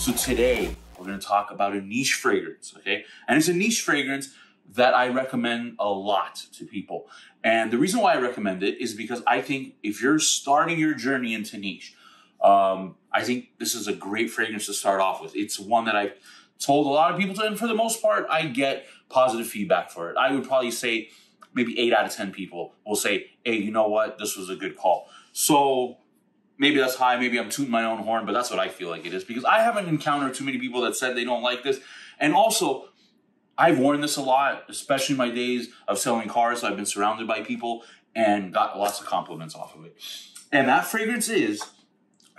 So today we're going to talk about a niche fragrance, okay? And it's a niche fragrance that I recommend a lot to people. And the reason why I recommend it is because I think if you're starting your journey into niche, I think this is a great fragrance to start off with. It's one that I've told a lot of people to, and for the most part, I get positive feedback for it. I would probably say maybe 8 out of 10 people will say, hey, you know what? This was a good call. So maybe that's high. Maybe I'm tooting my own horn, but that's what I feel like it is because I haven't encountered too many people that said they don't like this. And also, I've worn this a lot, especially in my days of selling cars. So I've been surrounded by people and got lots of compliments off of it. And that fragrance is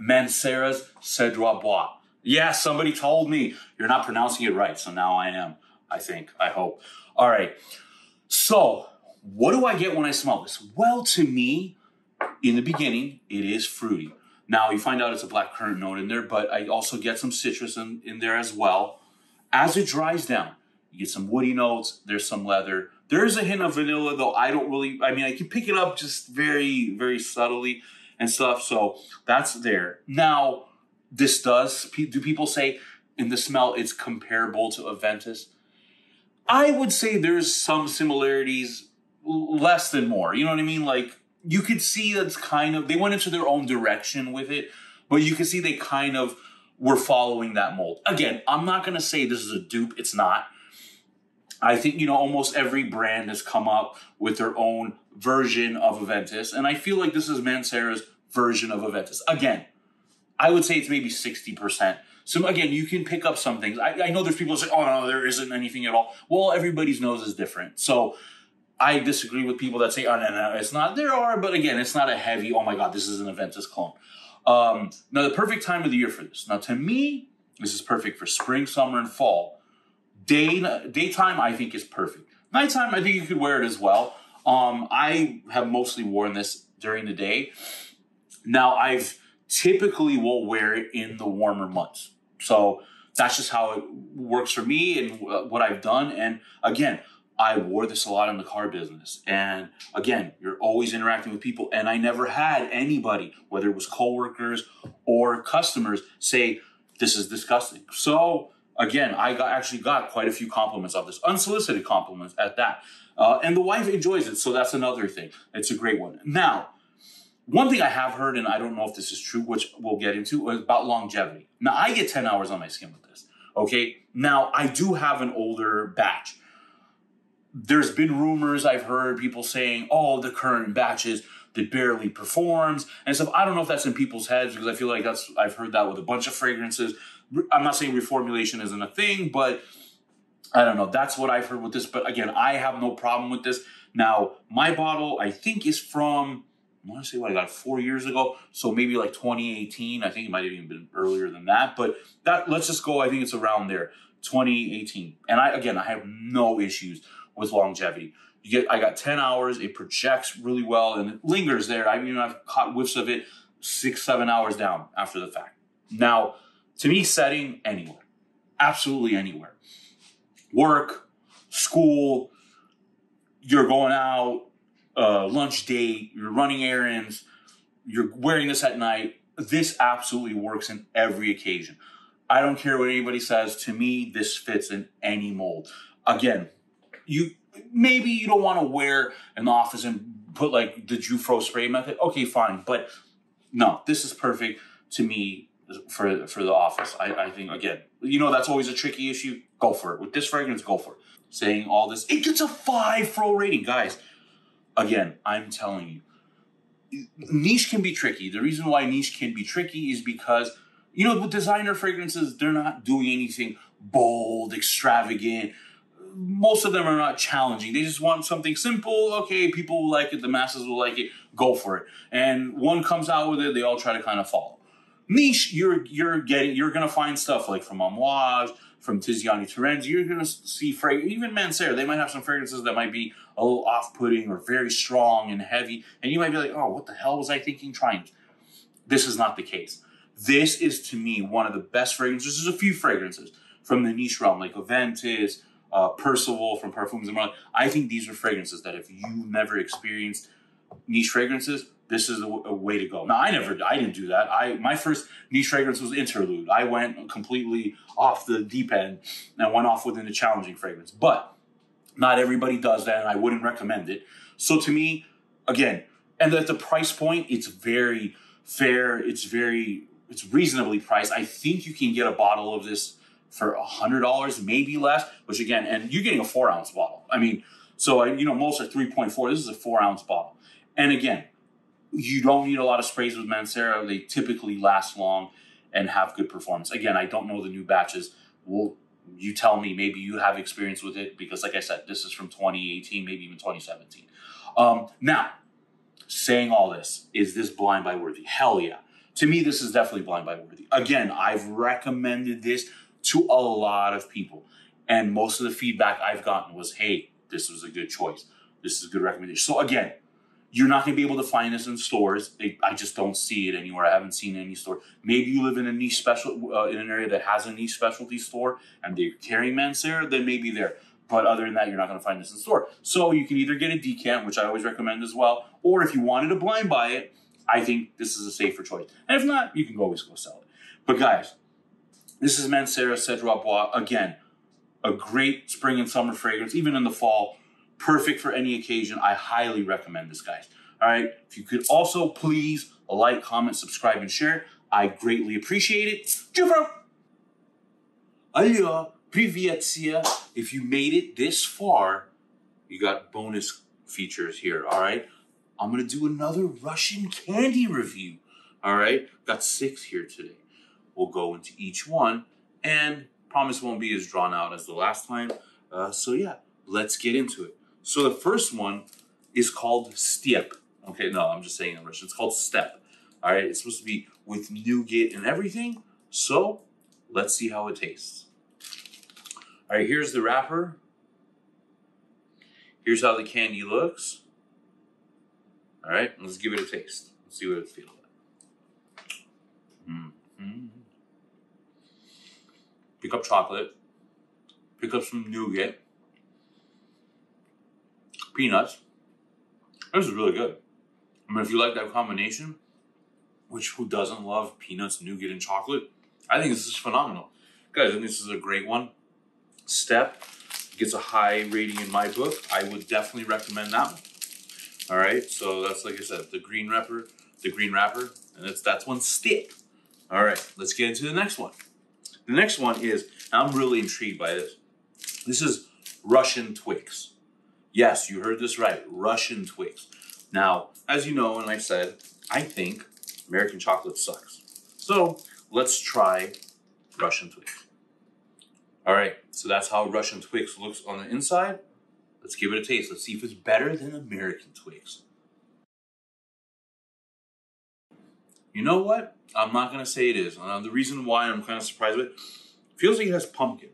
Mancera's Cedrat. Yeah, somebody told me you're not pronouncing it right. So now I am, I hope. All right. So what do I get when I smell this? Well, to me, in the beginning, it is fruity. Now you find out it's a black currant note in there, but I also get some citrus in there as well. As it dries down, you get some woody notes. There's some leather. There's a hint of vanilla, though I can pick it up just very, very subtly and stuff. So that's there. Now, do people say in the smell it's comparable to Aventus? I would say there's some similarities, less than more. You know what I mean? Like, you could see that's they went into their own direction with it, but you can see they kind of were following that mold. Again, I'm not going to say this is a dupe. It's not. I think, almost every brand has come up with their own version of Aventus, and I feel like this is Mancera's version of Aventus. Again, I would say it's maybe 60%. So again, you can pick up some things. I know there's people that say, oh no, there isn't anything at all. Well, everybody's nose is different. So I disagree with people that say, oh no, it's not. There are, but again, it's not a heavy, oh my God, this is an Aventus clone. Now the perfect time of the year for this. Now to me, this is perfect for spring, summer, and fall. Daytime, I think is perfect. Nighttime, I think you could wear it as well. I have mostly worn this during the day. Now I've typically will wear it in the warmer months. So that's just how it works for me and what I've done. And again, I wore this a lot in the car business. And again, you're always interacting with people. And I never had anybody, whether it was coworkers or customers, say, this is disgusting. So again, I actually got quite a few compliments of this, unsolicited compliments at that. And the wife enjoys it. So that's another thing. It's a great one. Now, one thing I have heard, and I don't know if this is true, which we'll get into, is about longevity. Now, I get 10 hours on my skin with this, okay? Now, I do have an older batch. There's been rumors I've heard people saying, oh, the current batches, that barely performs and stuff. I don't know if that's in people's heads because I feel like I've heard that with a bunch of fragrances. I'm not saying reformulation isn't a thing, but I don't know. That's what I've heard with this. But again, I have no problem with this. Now, my bottle, I think, is from, I want to say what I got 4 years ago. So maybe like 2018. I think it might have even been earlier than that. But let's just go, I think it's around there, 2018. And I have no issues with longevity. I got 10 hours. It projects really well and it lingers there. I've caught whiffs of it 6-7 hours down after the fact. Now, to me, setting anywhere, absolutely anywhere. Work, school, you're going out, lunch date, you're running errands, you're wearing this at night. This absolutely works in every occasion. I don't care what anybody says. To me, this fits in any mold. Again, maybe you don't want to wear in the office and put like the Jufro spray method. Okay, fine. But no, this is perfect to me for the office. I think, again, that's always a tricky issue. Go for it. With this fragrance, go for it. Saying all this, it gets a 5 Fro rating. Guys, again, I'm telling you, niche can be tricky. The reason why niche can be tricky is because, with designer fragrances, they're not doing anything bold, extravagant. Most of them are not challenging. They just want something simple. Okay, people will like it. The masses will like it. Go for it. And one comes out with it. They all try to kind of follow. Niche, you're going to find stuff like from Amouage, from Tiziani Terenzi. You're going to see even Mancera. They might have some fragrances that might be a little off-putting or very strong and heavy. And you might be like, oh, what the hell was I thinking trying? This is not the case. This is, to me, one of the best fragrances. There's a few fragrances from the niche realm, like Aventus, Percival from Parfums and Marley. I think these are fragrances that if you've never experienced niche fragrances, this is a way to go. Now, I didn't do that. My first niche fragrance was Interlude. I went completely off the deep end and went off within the challenging fragrance. But not everybody does that, and I wouldn't recommend it. So to me, again, and at the price point, it's very fair. It's reasonably priced. I think you can get a bottle of this for $100, maybe less, which again, and you're getting a 4-ounce bottle. I mean, so, most are 3.4. This is a 4-ounce bottle. And again, you don't need a lot of sprays with Mancera. They typically last long and have good performance. Again, I don't know the new batches. Well, you tell me, maybe you have experience with it, because like I said, this is from 2018, maybe even 2017. Now, saying all this, is this blind buy worthy? Hell yeah. To me, this is definitely blind buy worthy. Again, I've recommended this to a lot of people, and most of the feedback I've gotten was, hey, this was a good choice. This is a good recommendation. So again, you're not going to be able to find this in stores. I just don't see it anywhere. I haven't seen any store. Maybe you live in a niche in an area that has a niche specialty store and they're carrying Mancera, then maybe there. But other than that, you're not going to find this in store. So you can either get a decant, which I always recommend as well, or if you wanted to blind buy it, I think this is a safer choice. And if not, you can always go sell it. But guys, this is Mancera Cedrat Bois. Again, a great spring and summer fragrance, even in the fall. Perfect for any occasion. I highly recommend this, guys. All right. If you could also please like, comment, subscribe, and share, I greatly appreciate it. Jufro! Алло, привет все. If you made it this far, you got bonus features here. All right. I'm going to do another Russian candy review. All right. Got 6 here today. We'll go into each one, and promise won't be as drawn out as the last time. So yeah, let's get into it. So the first one is called Step. Okay, no, I'm just saying it in Russian. It's called Step. All right, it's supposed to be with nougat and everything. So let's see how it tastes. All right, here's the wrapper. Here's how the candy looks. All right, let's give it a taste. Let's see what it feels like. Pick up chocolate. Pick up some nougat. Peanuts. This is really good. I mean, if you like that combination, which who doesn't love peanuts, nougat, and chocolate? I think this is phenomenal. Guys, I think this is a great one. Step gets a high rating in my book. I would definitely recommend that one. All right, so that's, like I said, the green wrapper, and that's one Step. All right, let's get into the next one. The next one is, I'm really intrigued by this. This is Russian Twix. Yes, you heard this right, Russian Twix. Now, as you know, and I've said, I think American chocolate sucks. So let's try Russian Twix. All right, so that's how Russian Twix looks on the inside. Let's give it a taste. Let's see if it's better than American Twix. You know what? I'm not going to say it is. The reason why I'm kind of surprised with it, feels like it has pumpkin.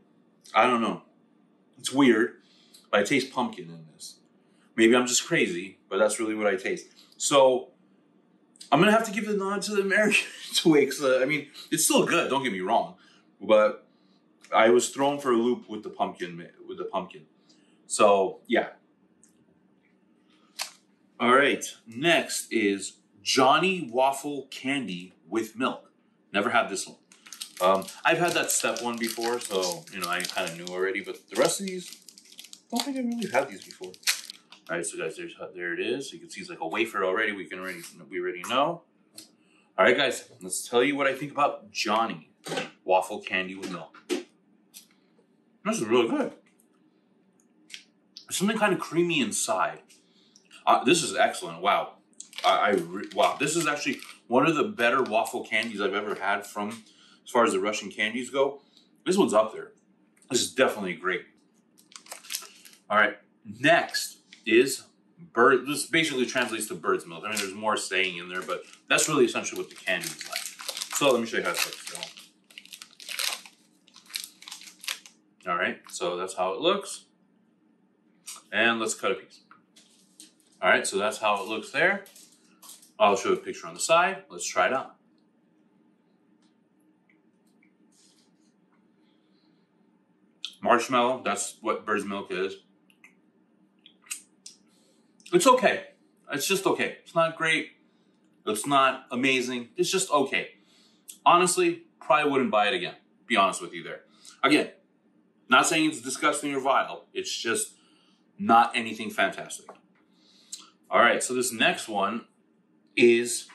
I don't know. It's weird, but I taste pumpkin in this. Maybe I'm just crazy, but that's really what I taste. So I'm going to have to give the nod to the American Twix. I mean, it's still good, don't get me wrong, but I was thrown for a loop with the pumpkin. So, yeah. All right, next is Johnny Waffle Candy with Milk. Never had this one. I've had that Step one before, so, I kind of knew already, but the rest of these, I don't think I've really had these before. All right, so guys, there it is. You can see it's like a wafer already. We already know. All right, guys, let's tell you what I think about Johnny Waffle Candy with Milk. This is really good. There's something kind of creamy inside. This is excellent. Wow. Wow. This is actually one of the better waffle candies I've ever had from, as far as the Russian candies go. This one's up there. This is definitely great. All right. Next is bird. This basically translates to bird's milk. I mean, there's more saying in there, but that's really essentially what the candy is like. So let me show you how it looks. All right. So that's how it looks. And let's cut a piece. All right. So that's how it looks there. I'll show a picture on the side. Let's try it out. Marshmallow, that's what bird's milk is. It's okay. It's just okay. It's not great. It's not amazing. It's just okay. Honestly, probably wouldn't buy it again. Be honest with you there. Again, not saying it's disgusting or vile. It's just not anything fantastic. All right, so this next one is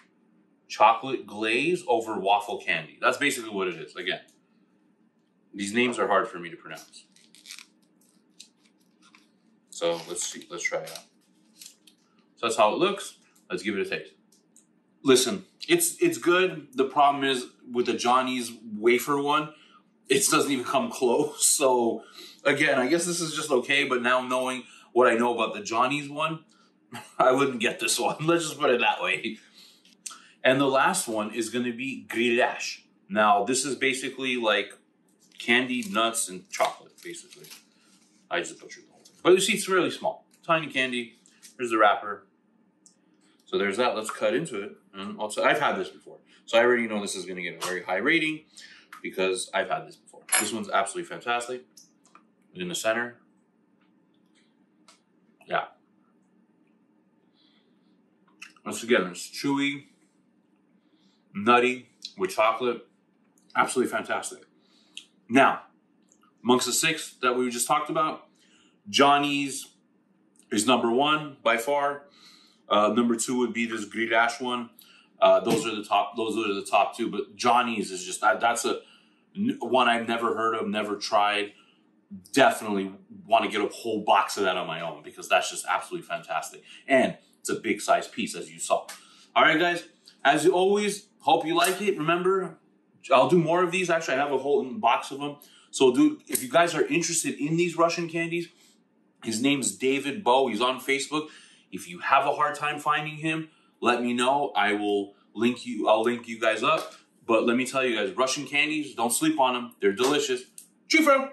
chocolate glaze over waffle candy. That's basically what it is. Again, these names are hard for me to pronounce. So let's see. Let's try it out. So that's how it looks. Let's give it a taste. Listen, it's good. The problem is with the Johnny's wafer one, it doesn't even come close. So again, I guess this is just okay. But now knowing what I know about the Johnny's one, I wouldn't get this one. Let's just put it that way. And the last one is going to be Glaze. Now, this is basically like candied nuts and chocolate, basically. I just butchered the whole thing. But you see, it's really small. Tiny candy. Here's the wrapper. So there's that. Let's cut into it. And also, I've had this before. So I already know this is going to get a very high rating because I've had this before. This one's absolutely fantastic. In the center. Yeah. Once again, it's chewy, nutty, with chocolate. Absolutely fantastic. Now, amongst the 6 that we just talked about, Johnny's is number 1 by far. Number 2 would be this Glaze one. Those are the top 2. But Johnny's is just that's a one I've never heard of, never tried. Definitely want to get a whole box of that on my own because that's just absolutely fantastic. And it's a big size piece, as you saw. All right, guys. As always, hope you like it. Remember, I'll do more of these. Actually, I have a whole box of them. So, dude, if you guys are interested in these Russian candies, his name's David Bow. He's on Facebook. If you have a hard time finding him, let me know. I'll link you guys up. But let me tell you guys, Russian candies, don't sleep on them. They're delicious. Chifro!